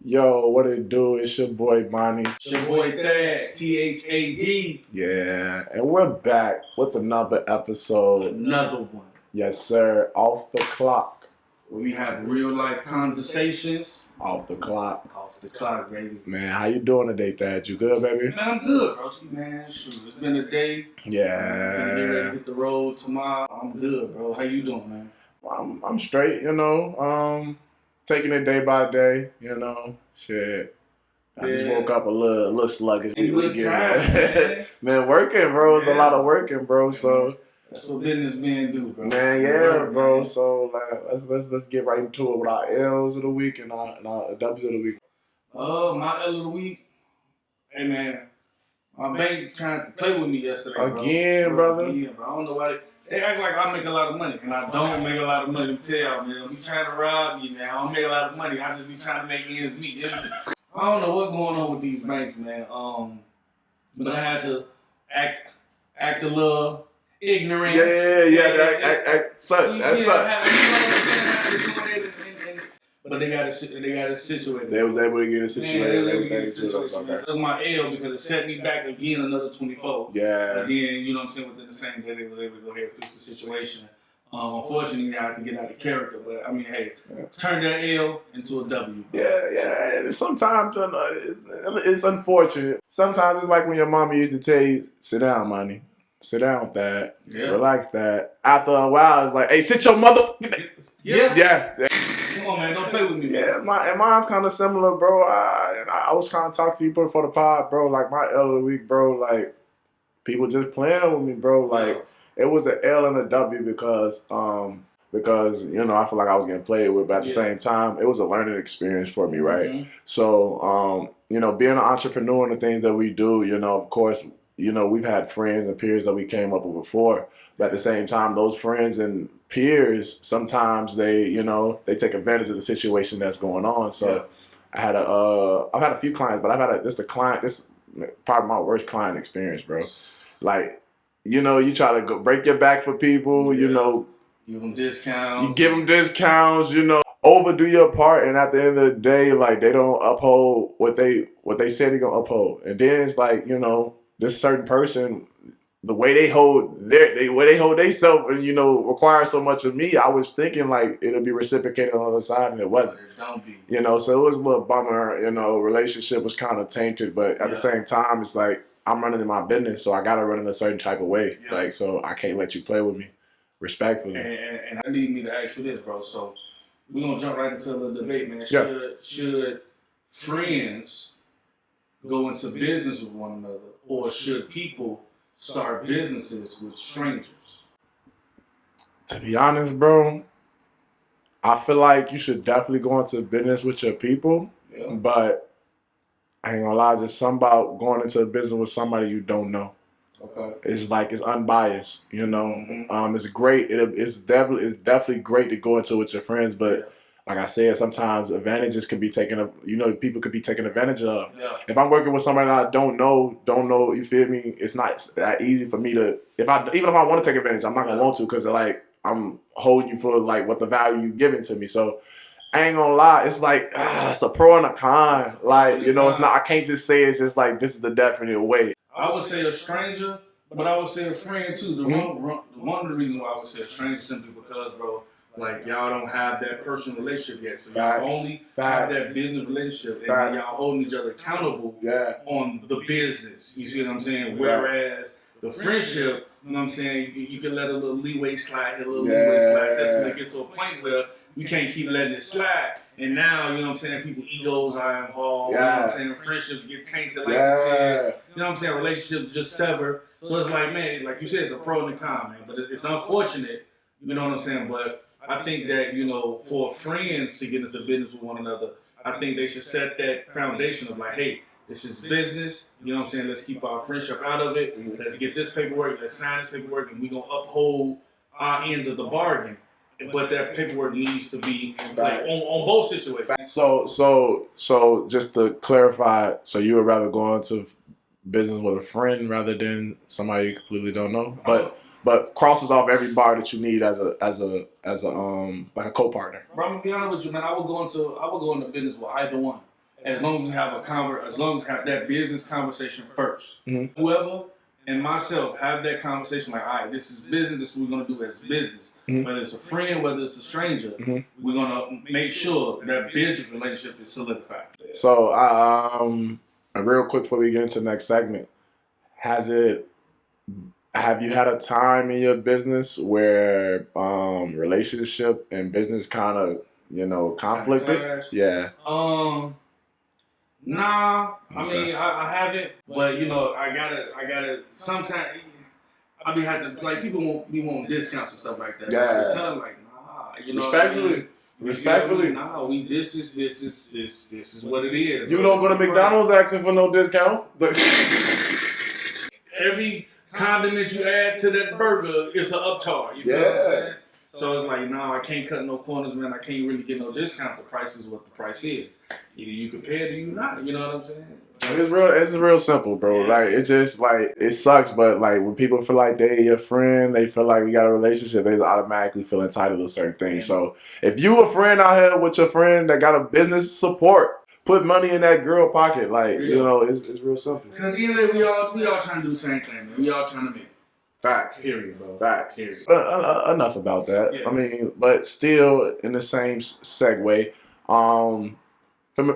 Yo, what it do? It's your boy Monty. It's your boy Thad, THAD. Yeah, and we're back with another episode. Another one. Yes, sir. Off the clock. Where we have real life conversations. Off the clock. Off the clock, baby. Man, how you doing today, Thad? You good, baby? Man, I'm good, bro. Man, shoot, it's been a day. Yeah. Finna get ready to hit the road tomorrow. I'm good, bro. How you doing, man? I'm straight, taking it day by day, shit. I just woke up a little sluggish. Man, working, bro. It's a lot of working, bro. So that's what business men do, bro. Man, yeah, bro. So let's get right into it with our L's of the week and our W's of the week. My L of the week. Hey, man. My bank trying to play with me yesterday, Again, brother. Again, bro. I don't know why they act like I make a lot of money, and I don't make a lot of money. Tell y'all, man, we trying to rob me, man. I don't make a lot of money. I just be trying to make ends meet. I don't know what's going on with these banks, man. But I had to act a little ignorant. Act such. But they got it situated. They was able to get it situated and everything too. That's my L because it set me back again another 24. Yeah. Again, you know what I'm saying, within the same day they were able to go ahead and fix the situation. Unfortunately, I had to get out of character, but I mean, hey, turn that L into a W. Yeah. Sometimes it's unfortunate. Sometimes it's like when your mama used to tell you, "Sit down, money. Sit down with that. Yeah. Relax that." After a while, it's like, "Hey, sit your mother." Yeah. Come on, man, don't play with me. Yeah, mine's kind of similar, bro. I was trying to talk to you before the pod, bro. Like my L of the week, bro. Like people just playing with me, bro. Like it was an L and a W because I feel like I was getting played with, but at the same time, it was a learning experience for me, right? Mm-hmm. So being an entrepreneur and the things that we do, of course, we've had friends and peers that we came up with before, but at the same time, those friends and peers sometimes they take advantage of the situation that's going on. So I've had a few clients, but this is probably my worst client experience, bro. Like you try to go break your back for people, give them discounts. You give them discounts, overdo your part, and at the end of the day, like they don't uphold what they said they're gonna uphold, and then it's like this certain person, the way they hold themselves and require so much of me, I was thinking like it'll be reciprocated on the other side, and it wasn't. It don't be. So it was a little bummer. Relationship was kind of tainted, but at the same time, it's like I'm running in my business, so I gotta run in a certain type of way. Yeah. Like, so I can't let you play with me, respectfully. And I need me to ask you this, bro. So we're gonna jump right into the debate, man. Should friends go into business with one another, or should people start businesses with strangers? To be honest, bro, I feel like you should definitely go into business with your people, but I ain't gonna lie, there's something about going into a business with somebody you don't know. Okay. It's like it's unbiased, Mm-hmm. It's great. It's definitely great to go into it with your friends, but like I said, sometimes advantages can be taken. People could be taken advantage of. Yeah. If I'm working with somebody that I don't know, you feel me? It's not that easy for me to. Even if I want to take advantage, I'm not gonna want to because like I'm holding you for like what the value you giving to me. So I ain't gonna lie, it's like it's a pro and a con. Like it's not. I can't just say it's just like this is the definite way. I would say a stranger, but I would say a friend too. One of the reasons why I would say a stranger simply because, bro, like y'all don't have that personal relationship yet, so y'all only have that business relationship, and y'all holding each other accountable on the business. You see what I'm saying? Whereas the friendship, you know what I'm saying, you can let a little leeway slide, until it get to a point where you can't keep letting it slide. And now, you know what I'm saying, people's egos are involved. You know what I'm saying, friendships get tainted, like you said. You know what I'm saying, relationships just sever. So it's like, man, like you said, it's a pro and a con, man. But it's unfortunate, you know what I'm saying? But I think that, for friends to get into business with one another, I think they should set that foundation of like, hey, this is business, you know what I'm saying? Let's keep our friendship out of it. Let's get this paperwork, let's sign this paperwork, and we're going to uphold our ends of the bargain. But that paperwork needs to be on both situations. So just to clarify, so you would rather go into business with a friend rather than somebody you completely don't know, but crosses off every bar that you need as a like a co-partner. Bro, I'm gonna be honest with you, man. I would go into business with either one. as long as we have as long as we have that business conversation first. Whoever and myself have that conversation like, all right, this is business, this is what we're gonna do as business. Whether it's a friend, whether it's a stranger, we're gonna make sure that business relationship is solidified. So, real quick before we get into the next segment, have you had a time in your business where relationship and business kind of, conflicted? Yeah. Nah, I mean, I haven't, but I gotta. Sometimes I be having to, like, people won't be wanting discounts and stuff like that. Yeah. I just tell them like, nah, Respectfully. Nah, this is what it is. You don't go to McDonald's asking for no discount. Every condiment you add to that burger is an upcharge. You feel what I'm saying? So it's like, no, I can't cut no corners, man. I can't really get no discount. The price is what the price is. Either you can pay it or you not. You know what I'm saying? It's real simple, bro. Yeah. Like, it's just like, it sucks, but like when people feel like they your friend, they feel like we got a relationship, they automatically feel entitled to certain things. So if you a friend out here with your friend that got a business support, put money in that girl pocket. Like, it's real simple. Because at the end of the day, we all trying to do the same thing, man. We all trying to make it. Facts. Period, bro. Facts. Period. But enough about that. Yeah. I mean, but still in the same segue,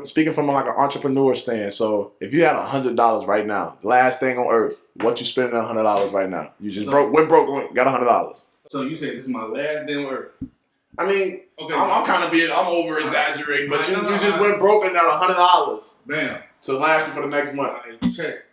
speaking from like an entrepreneur stand. So if you had $100 right now, last thing on earth, what you spending $100 right now? You just got $100. So you said this is my last day on earth. I mean, okay, I'm over exaggerating, but you just went broke and got $100. Bam. To last you for the next month. Right, check.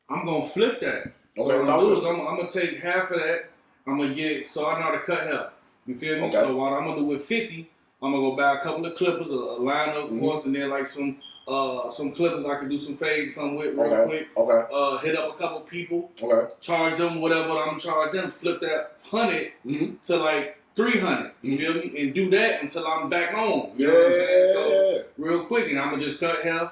I'm gonna flip that. So Okay, what I'm gonna do is I'm gonna take half of that. I'm gonna get, so I know how to cut hair. You feel me? Okay. So what I'm gonna do with 50, I'm gonna go buy a couple of clippers, a liner, of course, and then like some clippers I can do some fades, some with real quick. Okay. Hit up a couple people. Okay. Charge them whatever I'm gonna charge them. Flip that 100 to like 300. You feel me? And do that until I'm back home. You know what I'm saying? So real quick, and I'm gonna just cut hair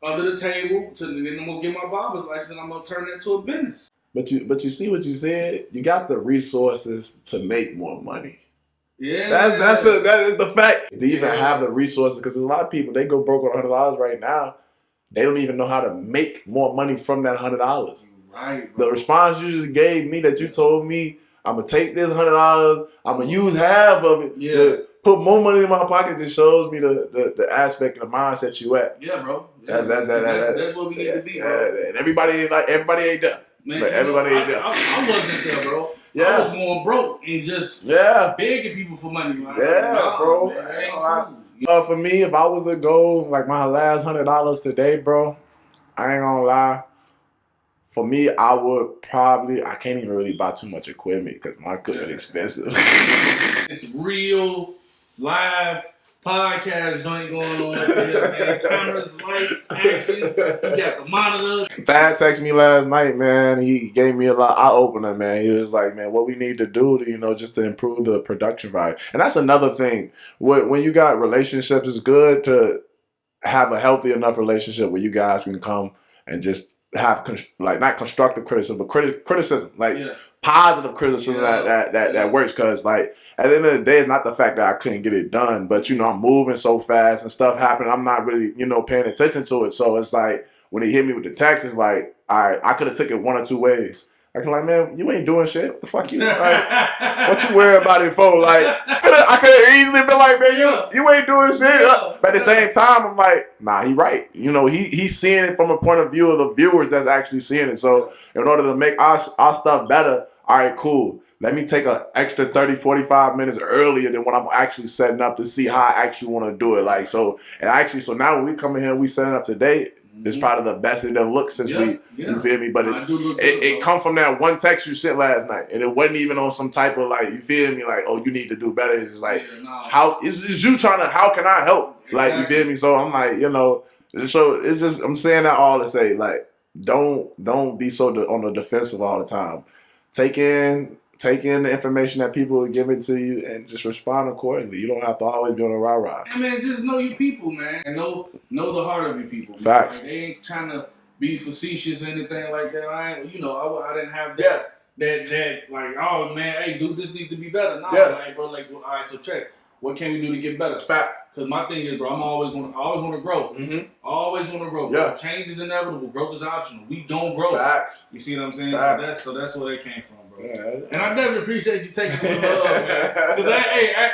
under the table. Then I'm gonna get my barber's license. And I'm gonna turn that into a business. But you see what you said? You got the resources to make more money. Yeah. That is the fact. They even have the resources, because there's a lot of people, they go broke on $100 right now. They don't even know how to make more money from that $100. Right, bro. The response you just gave me, that you told me, I'm gonna take this $100, I'm gonna use half of it to put more money in my pocket, just shows me the aspect and the mindset you at. Yeah, bro. Yeah. That's what we need to be, bro. And everybody ain't there. Man, but everybody ain't there. I wasn't there, bro. Yeah. I was going broke and just begging people for money, man. Bro. Man, that ain't cool. For me, if I was to go like my last $100 today, bro, I ain't gonna lie. For me, I would probably, I can't even really buy too much equipment because my equipment expensive. It's real live podcast joint going on up here, man. Cameras, lights, action. You got the monitor. Thad texted me last night, man. He gave me a lot eye opener, man. He was like, man, what we need to do to, just to improve the production value. And that's another thing. When you got relationships, it's good to have a healthy enough relationship where you guys can come and just have not constructive criticism, but criticism, positive criticism that works. Because like at the end of the day, it's not the fact that I couldn't get it done, but I'm moving so fast and stuff happening. I'm not really paying attention to it. So it's like when he hit me with the text, it's like, all right, I could have took it one or two ways. I can like, man, you ain't doing shit. What the fuck you? Like, what you worry about it for? Like, I could have easily been like, man, you ain't doing shit. But at the same time, I'm like, nah, he right. He's seeing it from a point of view of the viewers that's actually seeing it. So in order to make our stuff better, all right, cool. Let me take an extra 30, 45 minutes earlier than what I'm actually setting up to see how I actually want to do it. So now when we come in here and we setting up today, it's probably the best it done looked since you feel me? But it come from that one text you sent last night, and it wasn't even on some type of you feel me? Like, oh, you need to do better. It's just like, how is you trying to? How can I help? Like, you feel me? So I'm like, so it's just I'm saying that all to say, like, don't be so on the defensive all the time. Take in the information that people are giving to you and just respond accordingly. You don't have to always be on a rah-rah. Hey, man, just know your people, man. And know the heart of your people. Facts. Like, they ain't trying to be facetious or anything like that. I didn't have that like, oh, man, hey, dude, this needs to be better. Nah, like, bro, like, well, all right, so check. What can we do to get better? Facts. Because my thing is, bro, I always want to grow. Mm-hmm. Always want to grow. Yeah. Bro. Change is inevitable. Growth is optional. We don't grow. Facts. You see what I'm saying? Facts. So that's where that came from, bro. Yeah. And I definitely appreciate you taking me to love, man. Because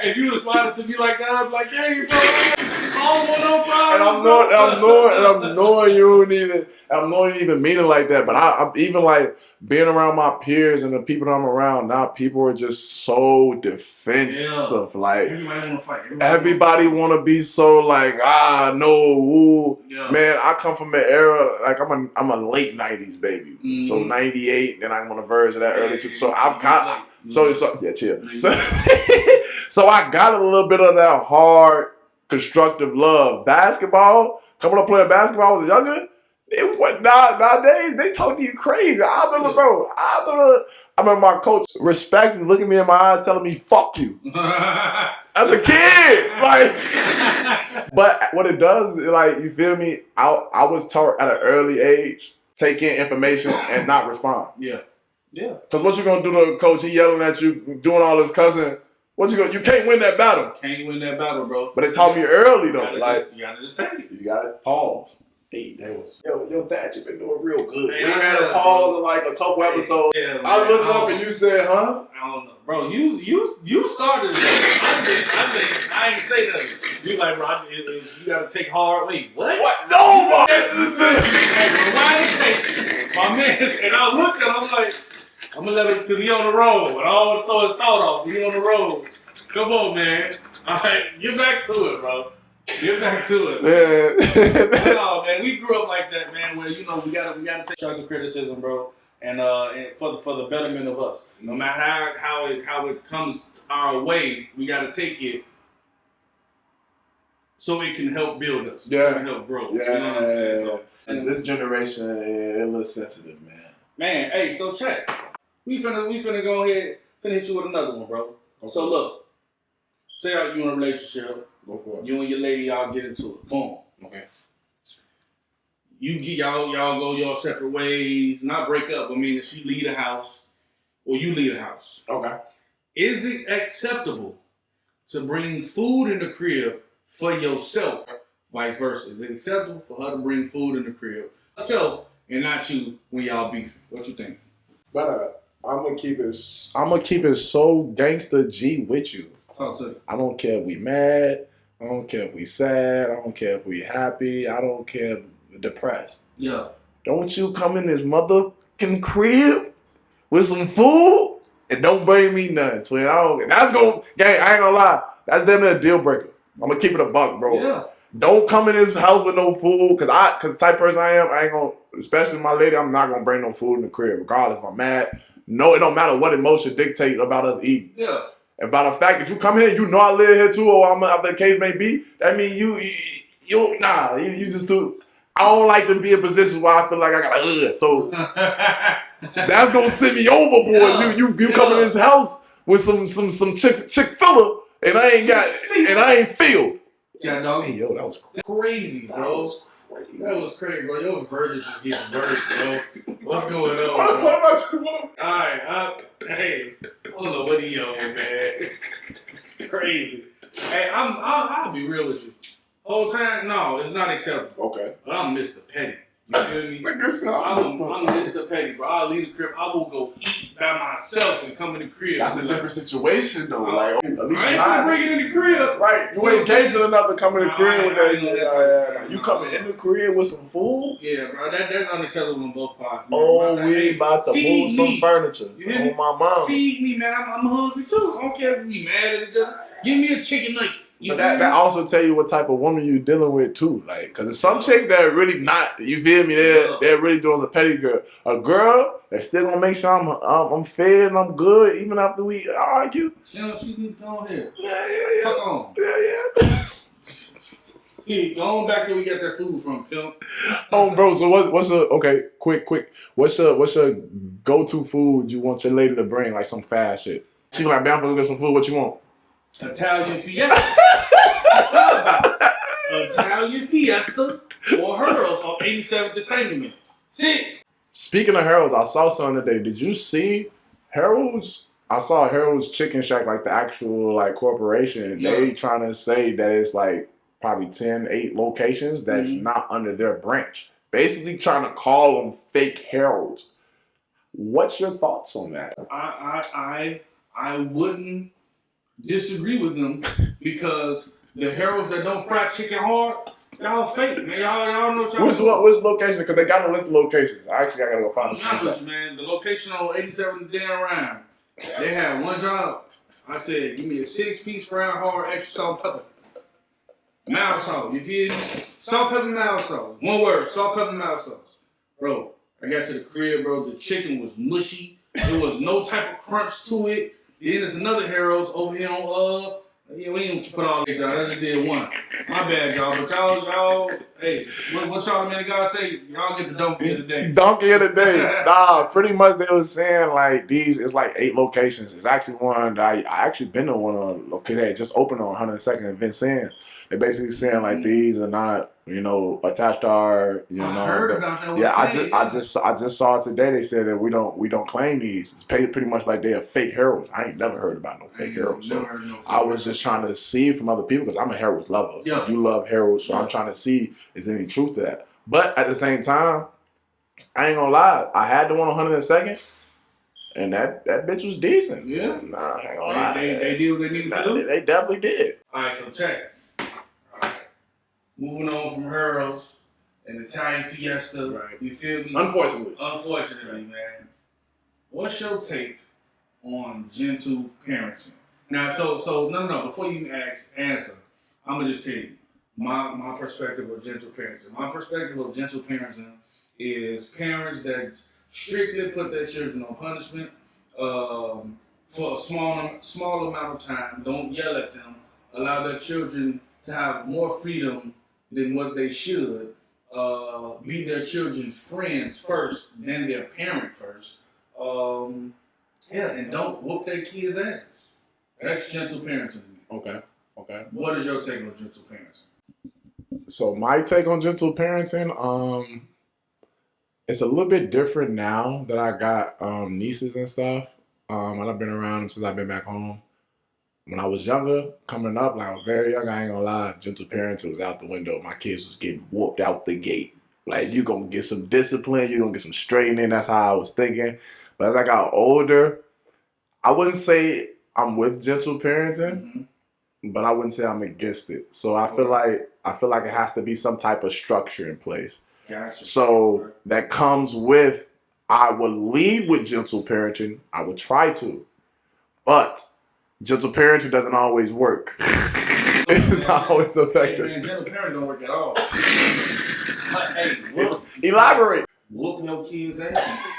if you responded to me like that, I'd be like, hey, bro, I don't want no problem. And I'm knowing you don't even mean it like that. But I'm even like being around my peers and the people that I'm around now. People are just so defensive. Yeah. Like Everybody want to fight. everybody want to be so like no. Woo. Yeah. Man, I come from an era like I'm a late '90s baby. Mm-hmm. So '98, then I'm on the verge of that early. So I've got so yeah, chill. So so I got a little bit of that hard, constructive love. Basketball, coming up playing basketball when I was younger, it was nowadays they talk to you crazy. I remember, bro. I remember my coach respecting, looking me in my eyes, telling me "fuck you" as a kid. Like, but what it does, like, you feel me? I was taught at an early age, take in information and not respond. Yeah. Yeah. Because what you gonna do to a coach? He yelling at you, doing all this cussing. What you gonna? You can't win that battle. Can't win that battle, bro. But it taught me early though. You gotta just take it. You gotta pause. Hey, that was yo, Dad, you been doing real good. Hey, we had a pause in like a couple episodes. Yeah, man. I looked up and you said, "Huh?" I don't know, bro. You started it. I ain't say nothing. You like, bro, you gotta take hard. Wait, what? What? No, My man, and I looked at him, I'm like, I'm gonna let him, because he on the road. I don't want to throw his thought off. He on the road. Come on, man. All right, get back to it, bro. Get back to it. Man. No, man, we grew up like that, man, where, we gotta take constructive criticism, bro, and for the betterment of us. No matter how it comes our way, we gotta take it so it can help build us. Yeah. So it can help grow. Yeah. You know what I'm saying? So, and this generation, they're a little sensitive, man. Man, hey, so check. We finna go ahead, hit you with another one, bro. Okay. So look, say you in a relationship, you and your lady, y'all get into it. Boom. Okay. You get y'all go your separate ways, not break up. I mean, if she leave the house or you leave the house. Okay. Is it acceptable to bring food in the crib for yourself? Vice versa. Is it acceptable for her to bring food in the crib herself and not you when y'all beefing? What you think? But I'm gonna keep it so gangsta G with you. Talk to you. I don't care if we mad. I don't care if we sad. I don't care if we happy. I don't care if we're depressed. Yeah. Don't you come in this motherfucking crib with some food and don't bring me nothing. So that's gonna, gang, I ain't gonna lie. That's definitely a deal breaker. I'm gonna keep it a buck, bro. Yeah. Don't come in this house with no food, cause the type of person I am, I ain't gonna, especially my lady, I'm not gonna bring no food in the crib, regardless if I'm mad. No, it don't matter what emotion dictates about us eating. Yeah. And by the fact that you come here, you know I live here too, or after the case may be, that means you just too. I don't like to be in positions where I feel like I gotta So that's gonna send me overboard. Yeah. You come in this house with some Chick-fil-A, and I ain't filled. Yeah, dog. Hey, yo, that was crazy, bro. That was crazy, bro. Your verdict is getting burst, bro. What's going on, bro? What about you? Alright, hey, I don't know what he on, man. It's crazy. Hey, I'll be real with you. Whole time, no, it's not acceptable. Okay. But I'm Mr. Petty. You feel me? I'm Mr. Petty, bro. I'll leave the crib. I will go eat by myself and come in the crib. That's a different situation, though. Like, at least I ain't gonna bring it in the crib. Right. You ain't gangster enough to come in the crib with that shit. You coming in the crib with some food? Yeah, bro. That's unacceptable on both parts. Man. Oh, we about to move some furniture. You on my mom. Feed me, man. I'm hungry too. I don't care if we mad at each other. Give me a chicken nugget. But that also tell you what type of woman you dealing with too, like, cause there's some chicks that are really not, you feel me? They're really doing a petty girl. A girl that's still gonna make sure I'm fed and I'm good even after we argue. She need to go ahead. Yeah. Fuck on. Yeah. Going back to where we get that food from, Phil. Oh, bro. So what's quick? What's your go-to food you want your lady to bring? Like some fast shit. She like, man, I'm gonna get some food. What you want? Italian Fiesta. Italian Fiesta or Harold's on 87th and Sangamon. See? Speaking of Harold's, I saw something today. Did you see Harold's I saw Harold's Chicken Shack, like the actual like corporation. Yeah. They trying to say that it's like probably 8 locations that's Mhm. not under their branch. Basically trying to call them fake Harold's. What's your thoughts on that? I wouldn't disagree with them because the Harold's that don't fry chicken hard, y'all fake, man. Y'all know what y'all Which location? Because they got a list of locations. I gotta go find I'm this honest screenshot. with you, man. The location on 87 Dan Ryan, they had one job. I said, give me a 6-piece fried hard, extra salt, pepper. Mild sauce, you feel me? Salt, pepper, mild sauce. One word, salt, pepper, mild sauce. Bro, I got to the crib, bro. The chicken was mushy. There was no type of crunch to it. Then there's another Harold's over here on, yeah, we ain't put all this out. I just did one. My bad, y'all. But y'all, hey, what y'all, man, God say? Y'all get the donkey of the day. Donkey of the day. Nah, pretty much they was saying like these, it's like 8 locations. It's actually one that I actually been to one on location that just opened on 102nd and Vincennes. They basically saying like these are not, you know, attached to our, you know. I heard about that. Yeah, I just saw it today. They said that we don't claim these. It's pretty much like they are fake Harold's. I ain't never heard about no fake Harold's. So I was just trying to see from other people because I'm a Harold's lover. Yeah. You love Harold's, so I'm trying to see is there any truth to that. But at the same time, I ain't gonna lie. I had the one on 102nd, and that bitch was decent. Yeah. Nah, I ain't gonna lie. They did what they needed to do. They definitely did. All right, so check it. Moving on from Harold's and Italian Fiesta, Right. You feel me? Unfortunately, man. What's your take on gentle parenting? Now, so no. Before you answer, I'm gonna just tell you my perspective of gentle parenting. My perspective of gentle parenting is parents that strictly put their children on punishment for a small amount of time. Don't yell at them. Allow their children to have more freedom than what they should. Be their children's friends first, then their parent first. And don't whoop their kids' ass. That's gentle parenting to me. Okay. What is your take on gentle parenting? So my take on gentle parenting, it's a little bit different now that I got nieces and stuff. And I've been around them since I've been back home. When I was younger, coming up, like I was very young, I ain't gonna lie, gentle parenting was out the window. My kids was getting whooped out the gate. Like, you gonna get some discipline, you gonna get some straightening. That's how I was thinking. But as I got older, I wouldn't say I'm with gentle parenting, but I wouldn't say I'm against it. So I feel like it has to be some type of structure in place. Gotcha. So that comes with, I would lead with gentle parenting. I would try to, but gentle parenting doesn't always work. It's not always effective. Hey, man, gentle parenting don't work at all. Elaborate. Whoop your kids' ass.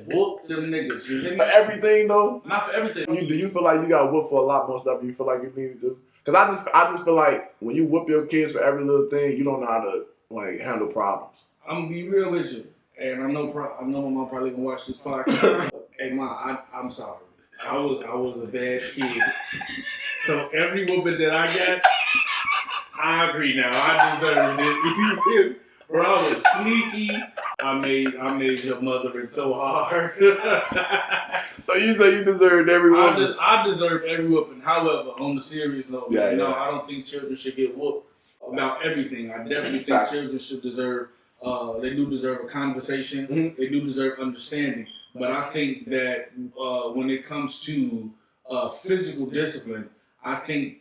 Whoop them niggas. You hear me? For everything though. Not for everything. Do you feel like you got whooped for a lot more stuff than you feel like you need to do? Because I just feel like when you whoop your kids for every little thing, you don't know how to like handle problems. I'm gonna be real with you, and I know my mom probably gonna watch this podcast. Hey, Ma, I'm sorry. I was a bad kid. So every whooping that I got, I agree now. I deserved it. Bro, I was sneaky. I made your mother it so hard. So you say you deserved every whooping? I deserve every whooping. However, on the serious note, I don't think children should get whooped about everything. I definitely think children should deserve. They do deserve a conversation. Mm-hmm. They do deserve understanding. But I think that when it comes to physical discipline, I think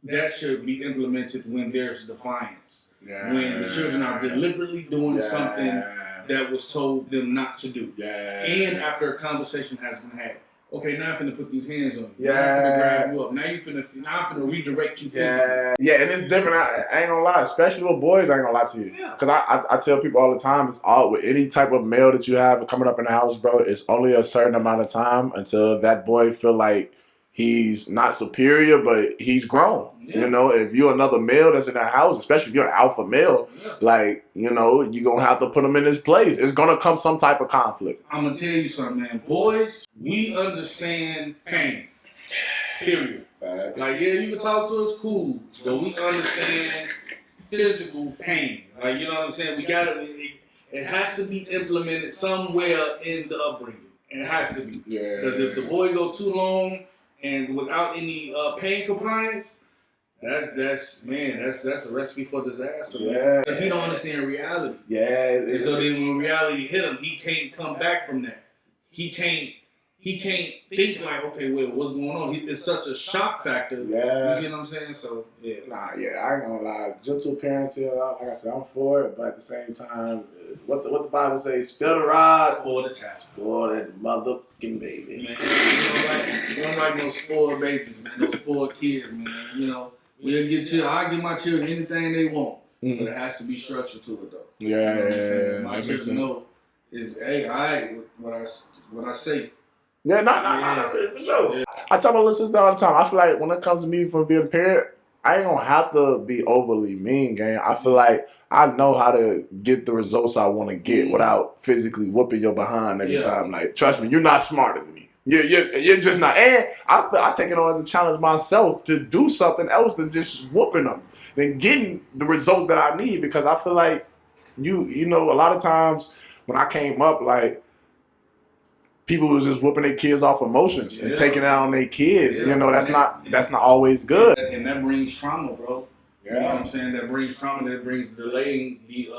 that should be implemented when there's defiance. Yeah. When the children are deliberately doing something that was told them not to do. Yeah. And after a conversation has been had. Okay, now I'm finna put these hands on you. Yeah. Now I'm finna grab you up. Now I'm finna redirect you physically. Yeah, and it's different. I ain't gonna lie, especially with boys, I ain't gonna lie to you. Because I tell people all the time, it's all with any type of male that you have coming up in the house, bro, it's only a certain amount of time until that boy feel like he's not superior, but he's grown. Yeah. You know, if you're another male that's in the house, especially if you're an alpha male, like, you know, you're going to have to put him in his place. It's going to come some type of conflict. I'm going to tell you something, man. Boys, we understand pain. Period. Facts. Like, yeah, you can talk to us, cool, but we understand physical pain. Like, you know what I'm saying? We got it has to be implemented somewhere in the upbringing. And it has to be. Yeah. Because if the boy go too long and without any pain compliance, that's a recipe for disaster. Yeah. Because he don't understand reality. Yeah. And so then when reality hit him, he can't come back from that. He can't think like, okay, wait, what's going on? It's such a shock factor. Yeah. You see what I'm saying? So, yeah. Nah, yeah, I ain't gonna lie. Gentle parenting, like I said, I'm for it, but at the same time, what the Bible says, spill the rod, Spoil the child. spoil that motherfucking baby. Man, you don't like no spoiled babies, man. No spoiled kids, man. You know, I'll give my children anything they want, but it has to be structured to it, though. Yeah, you know what I'm saying? yeah. My children know is, hey, all right, what I say. Yeah, nah, for sure. Yeah. I tell my little sister all the time, I feel like when it comes to me for being a parent, I ain't gonna have to be overly mean, gang. I feel like I know how to get the results I want to get without physically whooping your behind every time. Like, trust me, you're not smarter than me. You're just not. And I take it on as a challenge myself to do something else than just whooping them, than getting the results that I need. Because I feel like you know, a lot of times when I came up, like, people was just whooping their kids off emotions and taking it out on their kids. You know, that's not always good. And that brings trauma, bro. You know what I'm saying? That brings trauma. That brings delaying the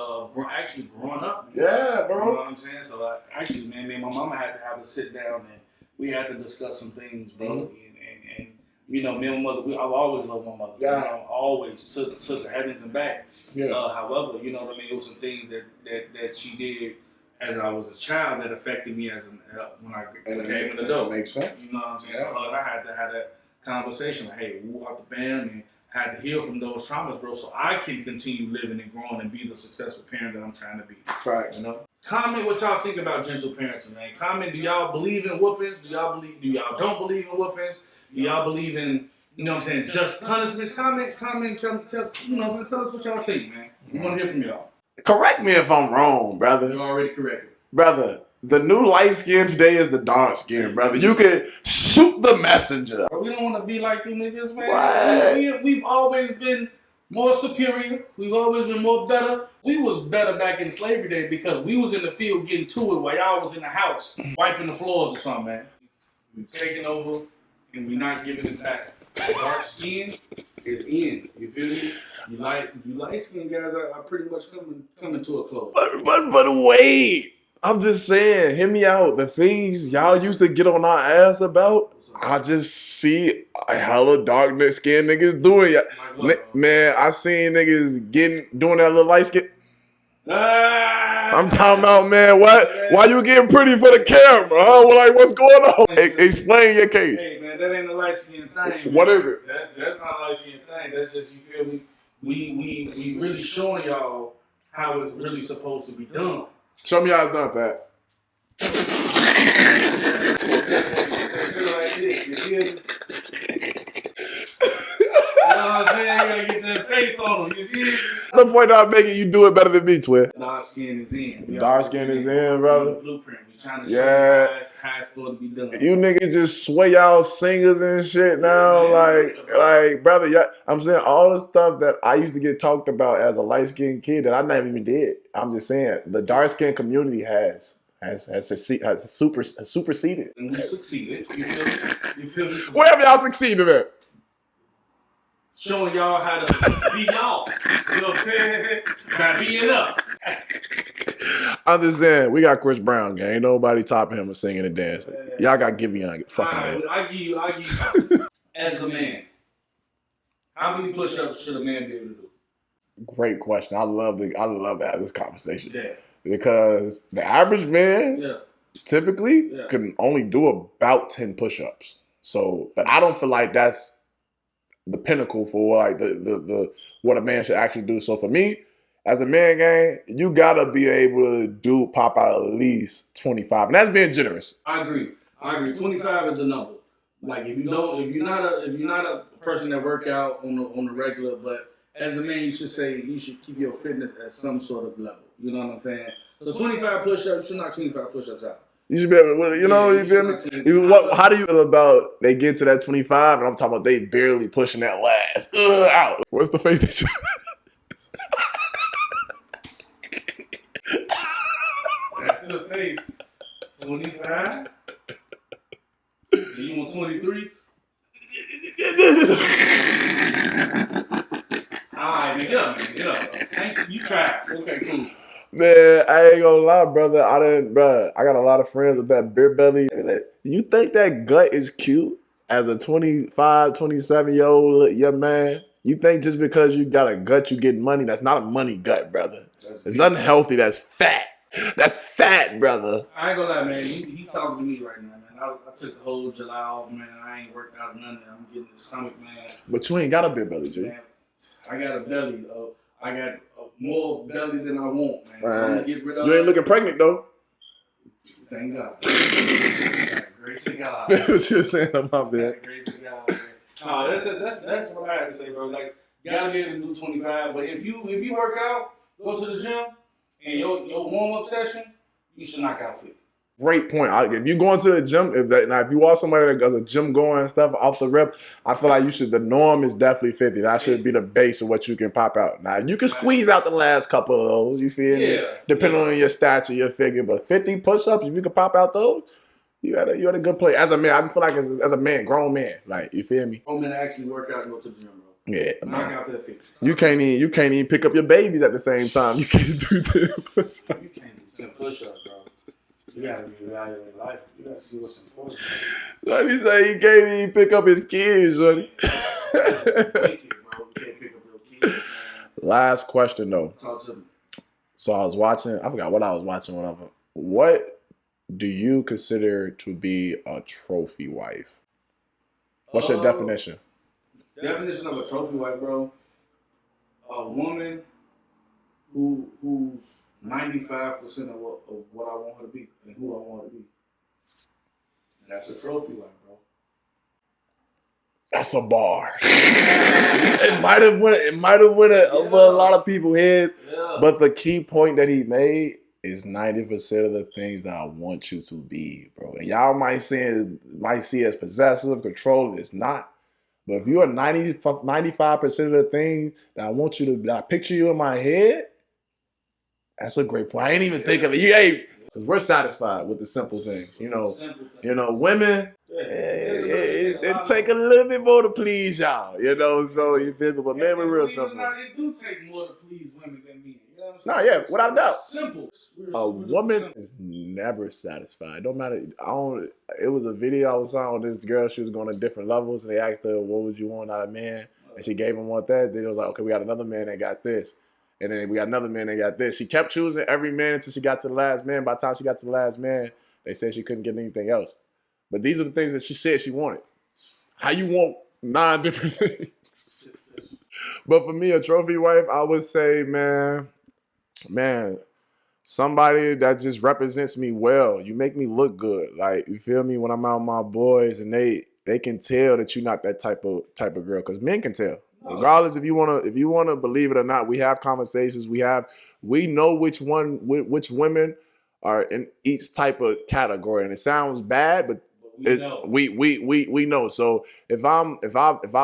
actually growing up. Man. Yeah, bro. You know what I'm saying? So actually, man, me and my mama had to have to sit down and we had to discuss some things, bro. And you know, me and my mother, I've always loved my mother. Yeah. You know, always took the heavens and back. Yeah. However, you know what I mean? It was some things that she did as I was a child that affected me when I became an adult. That makes sense. You know what I'm saying? Yeah. So I had to have that conversation. Like, hey, woo out the band and had to heal from those traumas, bro, so I can continue living and growing and be the successful parent that I'm trying to be. Right. You know? Comment what y'all think about gentle parenting, man. Comment, do y'all believe in whoopings? Do y'all don't believe in whoopings? Do y'all believe in, you know what I'm saying, just punishments? Comment, tell us what y'all think, man. We want to hear from y'all. Correct me if I'm wrong, brother. You're already corrected. Brother, the new light skin today is the dark skin, brother. You can shoot the messenger. We don't want to be like you niggas, man. What? We've always been more superior. We've always been more better. We was better back in slavery day because we was in the field getting to it while y'all was in the house wiping the floors or something, man. We've taken over and we're not giving it back. Dark skin is in. You feel me? You light skin guys are pretty much coming to a close. But wait. I'm just saying, hear me out. The things y'all used to get on our ass about, I just see a hella dark skinned niggas doing it. Man, I seen niggas doing that little light skin. I'm talking about, man, what? Why you getting pretty for the camera, huh? Like, what's going on? Explain your case. Hey, man, that ain't a light skin thing. Man. What is it? That's not a light skin thing. That's just, you feel me? We really showing y'all how it's really supposed to be done. Show me how it's done, Pat. You know what I'm saying? You gotta get that face on them. You feel me? The point I'm making, you do it better than me, Twin. Dark skin is in. Dark skin is in, brother. Blueprint. We trying to show you how it's supposed to be done. You niggas just sway y'all singers and shit now, like, brother. Yeah, I'm saying all the stuff that I used to get talked about as a light skinned kid that I never even did. I'm just saying the dark skinned community has superseded. And we succeeded. You feel me? Wherever y'all succeeded at. Showing y'all how to be y'all. You know what I'm saying? By being us. I'm just saying, we got Chris Brown, gang. Ain't nobody topping him with singing and dancing. Y'all got Giveon. Fuck out. I give you. As a man, how many push-ups should a man be able to do? Great question. I love to have this conversation. Yeah. Because the average man typically can only do about 10 push-ups. So, but I don't feel like that's the pinnacle for like the what a man should actually do. So for me, as a man, gang, you gotta be able to pop out at least 25, and that's being generous. I agree. 25 is the number. Like if you're not a person that work out on the regular, but as a man, you should keep your fitness at some sort of level. You know what I'm saying? So 25 push-ups, you knock 25 push-ups out. You should be able to, you feel me? How do you feel about they get to that 25 and I'm talking about they barely pushing that last out? What's the face that you... That's the face. 25? You want 23? Alright, man, get up, man. Get up. Thank you. Tried. Okay, cool. Man, I ain't gonna lie, brother. I got a lot of friends with that beer belly. You think that gut is cute as a 25, 27-year-old young man? You think just because you got a gut, you get money? That's not a money gut, brother. It's unhealthy. That's fat. That's fat, brother. I ain't gonna lie, man. He's talking to me right now, man. I took the whole July off, man. I ain't worked out none of that. I'm getting the stomach, man. But you ain't got a beer belly, G. Man, I got a belly. I got more belly than I want, man. So I'm gonna get rid of. You ain't looking pregnant though. Thank God. Grace of God. I was just saying about that. Grace of God, man. That's what I have to say, bro. Like, you gotta be able to do 25. But if you work out, go to the gym, and your warm up session, you should knock out 50. Great point. If you go into the gym, if you are somebody that does a gym going and stuff off the rip, I feel like the norm is definitely 50. That should be the base of what you can pop out. Now, you can squeeze out the last couple of those, you feel me? Depending on your stature, your figure. But 50 push-ups, if you can pop out those, you're at a good place. As a man, I just feel like as a man, grown man, like, you feel me? Grown men actually work out and go to the gym, bro. Yeah, knock out that 50. So. You can't even pick up your babies at the same time. You can't do 10 push-ups. You can't do 10 push-ups, bro. You gotta be evaluating life. You gotta see what's important. Sonny say he can't even pick up his kids, Sonny. Bro. You can't pick up your kids. Last question though. Talk to me. So I forgot what I was watching. Whatever. What do you consider to be a trophy wife? What's your definition? Definition of a trophy wife, bro. A woman who's 95% of what I want her to be and who I want her to be. And that's a trophy wife, bro. That's a bar. It might have went over a lot of people's heads. Yeah. But the key point that he made is 90% of the things that I want you to be, bro. And y'all might see it as possessive, controlling. It's not. But if you are 95% of the things that I want you to, that I picture you in my head, that's a great point. I ain't even thinking of it. Hey, because we're satisfied with the simple things. You know, women, it take a little bit more to please y'all. You know, so you feel me? But man, we're real simple. It do take more to please women than men. You know what I'm saying? No, yeah, without a doubt. Simple. A woman is never satisfied. Don't matter. It was a video I was on with this girl. She was going to different levels, and they asked her, "What would you want out of a man?" And she gave him what that. Then it was like, "Okay, we got another man that got this." And then we got another man that got this. She kept choosing every man until she got to the last man. By the time she got to the last man, they said she couldn't get anything else. But these are the things that she said she wanted. How you want 9 different things? But for me, a trophy wife, I would say, man, somebody that just represents me well. You make me look good. Like, you feel me? When I'm out with my boys and they can tell that you're not that type of girl. Because men can tell. Regardless if you wanna believe it or not, we have conversations. We know which women are in each type of category, and it sounds bad, but we know. So if I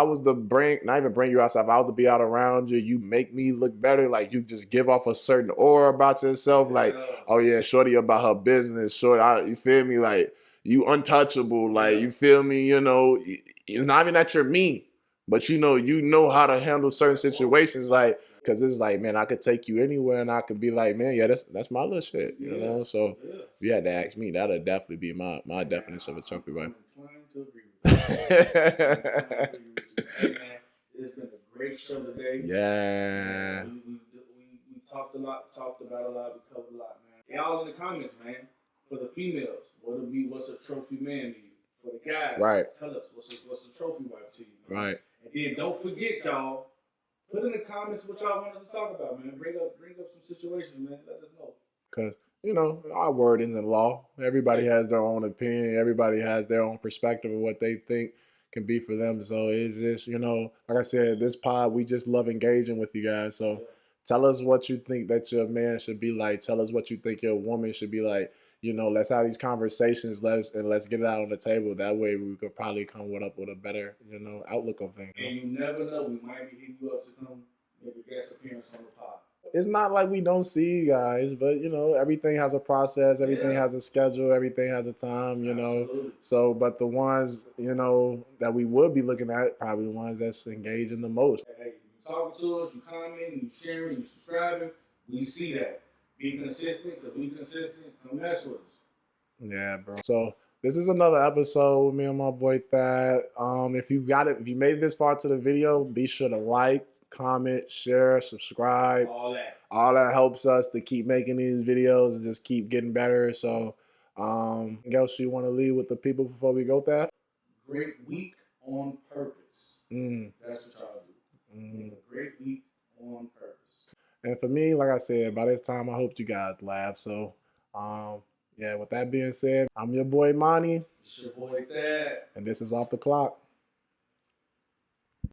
was to not even bring you outside, if I was to be out around you, you make me look better. Like, you just give off a certain aura about yourself. Like, oh yeah, shorty about her business. Shorty, you feel me? Like, you untouchable. Like, you feel me? You know, it's not even that you're mean. But you know how to handle certain situations, like, because it's like, man, I could take you anywhere, and I could be like, man, yeah, that's my little shit, you know. So if you had to ask me, that'd definitely be my definition of a trophy wife. I'm inclined to agree with you. Hey, man, it's been a great show today. Yeah. We talked about a lot, we covered a lot, man. Y'all in the comments, man. For the females, what's a trophy man to you? For the guys, right. Tell us what's a trophy wife to you, man? Right. And then don't forget, y'all, put in the comments what y'all want us to talk about, man. Bring up some situations, man. Let us know. Because, our word isn't law. Everybody has their own opinion. Everybody has their own perspective of what they think can be for them. So it's just, like I said, this pod, we just love engaging with you guys. So tell us what you think that your man should be like. Tell us what you think your woman should be like. Let's have these conversations. Let's get it out on the table. That way, we could probably come up with a better, outlook on things. And you never know, we might be hitting you up to come make a guest appearance on the pod. it's not like we don't see you guys, but you know, everything has a process, everything has a schedule, everything has a time, you know. Absolutely. So, but the ones, you know, that we would be looking at, probably the ones that's engaging the most. Hey, you talking to us, you commenting, you sharing, you subscribing. We see that. Be consistent, because we consistent. Come mess with us. Yeah, bro. So this is another episode with me and my boy Thad. If you got it, if you made it this far to the video, be sure to like, comment, share, subscribe. All that. All that helps us to keep making these videos and just keep getting better. So, else you want to leave with the people before we go there? Great week on purpose. That's what y'all do. A great week on purpose. And for me, like I said, by this time, I hope you guys laugh. So, yeah, with that being said, I'm your boy Monty. It's your boy Thad. And this is Off the Clock.